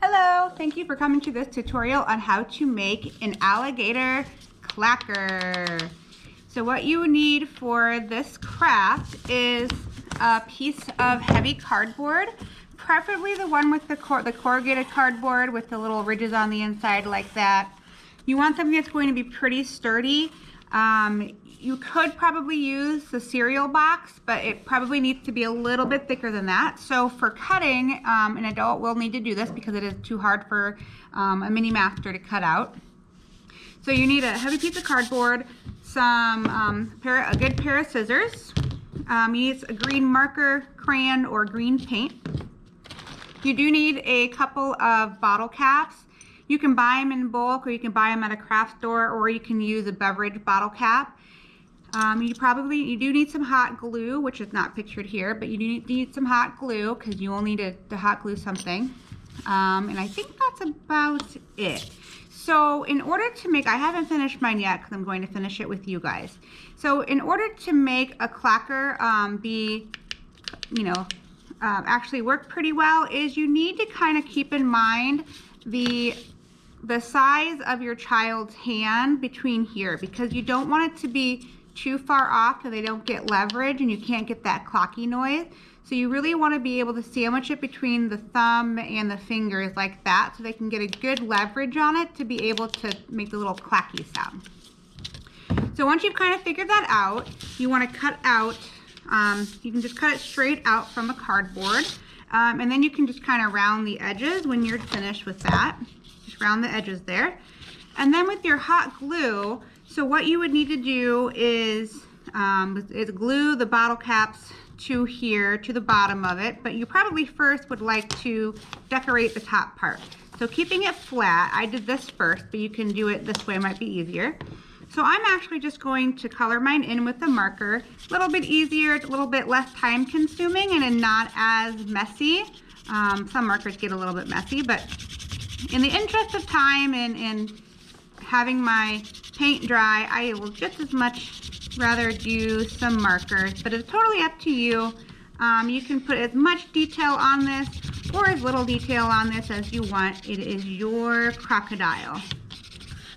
Hello, thank you for coming to this tutorial on how to make an alligator clacker. So what you need for this craft is a piece of heavy cardboard, preferably the one with the corrugated cardboard with the little ridges on the inside like that. You want something that's going to be pretty sturdy. You could probably use the cereal box, but it probably needs to be a little bit thicker than that. So for cutting, an adult will need to do this because it is too hard for a mini master to cut out. So you need a heavy piece of cardboard, a good pair of scissors. You need a green marker, crayon, or green paint. You do need a couple of bottle caps. You can buy them in bulk, or you can buy them at a craft store, or you can use a beverage bottle cap. You do need some hot glue, which is not pictured here, but you do need some hot glue because you will need to hot glue something. And I think that's about it. So in order to make, I haven't finished mine yet because I'm going to finish it with you guys. So in order to make a clacker actually work pretty well, is you need to kind of keep in mind the size of your child's hand between here, because you don't want it to be too far off so they don't get leverage and you can't get that clocky noise. So you really want to be able to sandwich it between the thumb and the fingers like that so they can get a good leverage on it to be able to make the little clacky sound. So once you've kind of figured that out, you want to cut out, you can just cut it straight out from the cardboard, and then you can just kind of round the edges when you're finished with that. Just round the edges there. And then with your hot glue, so what you would need to do is glue the bottle caps to here, to the bottom of it, but you probably first would like to decorate the top part. So keeping it flat, I did this first, but you can do it this way, it might be easier. So I'm actually just going to color mine in with a marker. A little bit easier, a little bit less time consuming, and not as messy. Some markers get a little bit messy, but in the interest of time and having my paint dry, I will just as much rather do some markers, but it's totally up to you. You can put as much detail on this or as little detail on this as you want. It is your crocodile.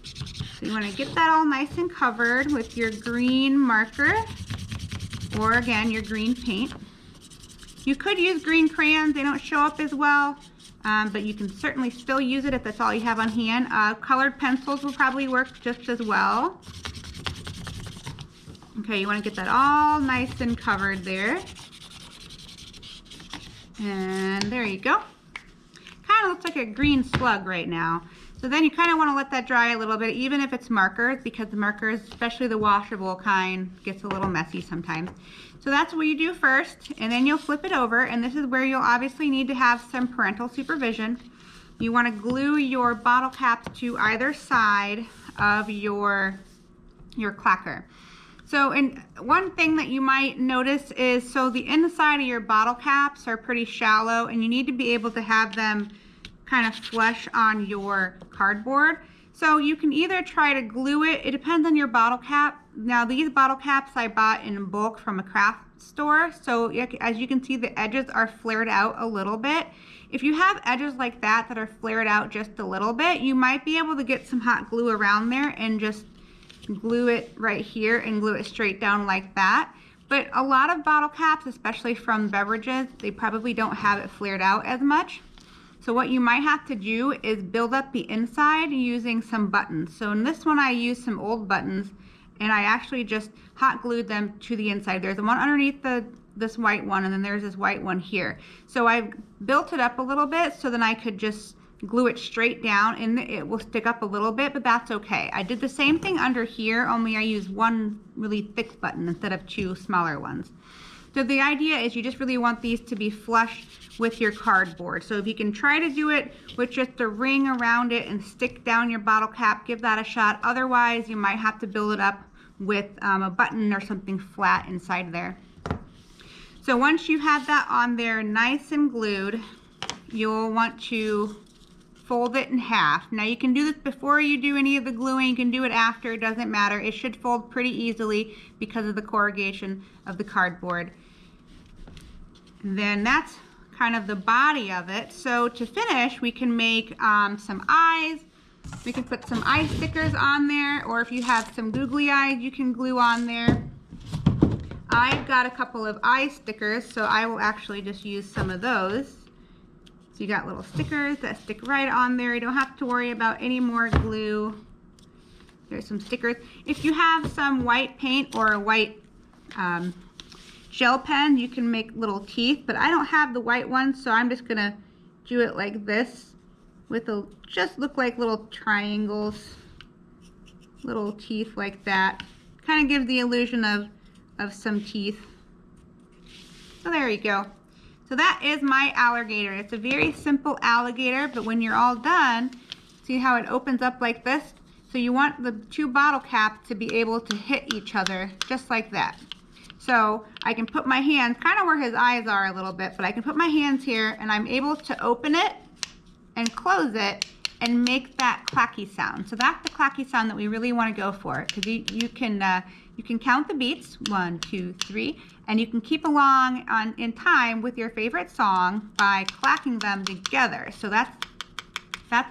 So you want to get that all nice and covered with your green marker, or again, your green paint. You could use green crayons, they don't show up as well. But you can certainly still use it if that's all you have on hand. Colored pencils will probably work just as well. Okay, you want to get that all nice and covered there. And there you go. Kind of looks like a green slug right now. So then you kind of want to let that dry a little bit, even if it's markers, because the markers, especially the washable kind, gets a little messy sometimes. So that's what you do first, and then you'll flip it over, and this is where you'll obviously need to have some parental supervision. You want to glue your bottle caps to either side of your clacker. So, and one thing that you might notice is, so the inside of your bottle caps are pretty shallow, and you need to be able to have them kind of flush on your cardboard. So you can either try to glue it, it depends on your bottle cap. Now these bottle caps I bought in bulk from a craft store, so as you can see the edges are flared out a little bit. If you have edges like that that are flared out just a little bit, you might be able to get some hot glue around there and just glue it right here and glue it straight down like that. But a lot of bottle caps, especially from beverages, they probably don't have it flared out as much. So what you might have to do is build up the inside using some buttons. So in this one I used some old buttons, and I actually just hot glued them to the inside. There's one underneath this white one, and then there's this white one here. So I built it up a little bit so then I could just glue it straight down, and it will stick up a little bit, but that's okay. I did the same thing under here, only I used one really thick button instead of two smaller ones. So the idea is you just really want these to be flush with your cardboard. So if you can try to do it with just a ring around it and stick down your bottle cap, give that a shot. Otherwise, you might have to build it up with a button or something flat inside there. So once you have that on there nice and glued, you'll want to fold it in half. Now you can do this before you do any of the gluing, you can do it after, it doesn't matter. It should fold pretty easily because of the corrugation of the cardboard. And then that's kind of the body of it. So to finish, we can make some eyes. We can put some eye stickers on there, or if you have some googly eyes, you can glue on there. I've got a couple of eye stickers, so I will actually just use some of those. So you got little stickers that stick right on there. You don't have to worry about any more glue. There's some stickers. If you have some white paint or a white gel pen, you can make little teeth, but I don't have the white one, so I'm just gonna do it like this with just look like little triangles, little teeth like that. Kind of gives the illusion of some teeth. So there you go. So that is my alligator. It's a very simple alligator, but when you're all done, see how it opens up like this? So you want the two bottle caps to be able to hit each other just like that. So I can put my hands kind of where his eyes are a little bit, but I can put my hands here and I'm able to open it and close it and make that clacky sound. So that's the clacky sound that we really want to go for, because you can count the beats, 1, 2, 3, and you can keep along in time with your favorite song by clacking them together. So that's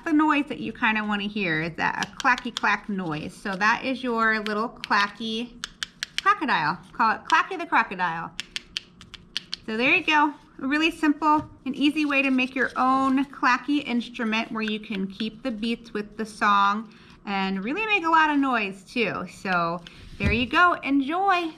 the noise that you kind of want to hear, is that a clacky clack noise. So that is your little clacky crocodile. Call it Clacky the Crocodile. So there you go. A really simple and easy way to make your own clacky instrument where you can keep the beats with the song and really make a lot of noise too. So there you go. Enjoy.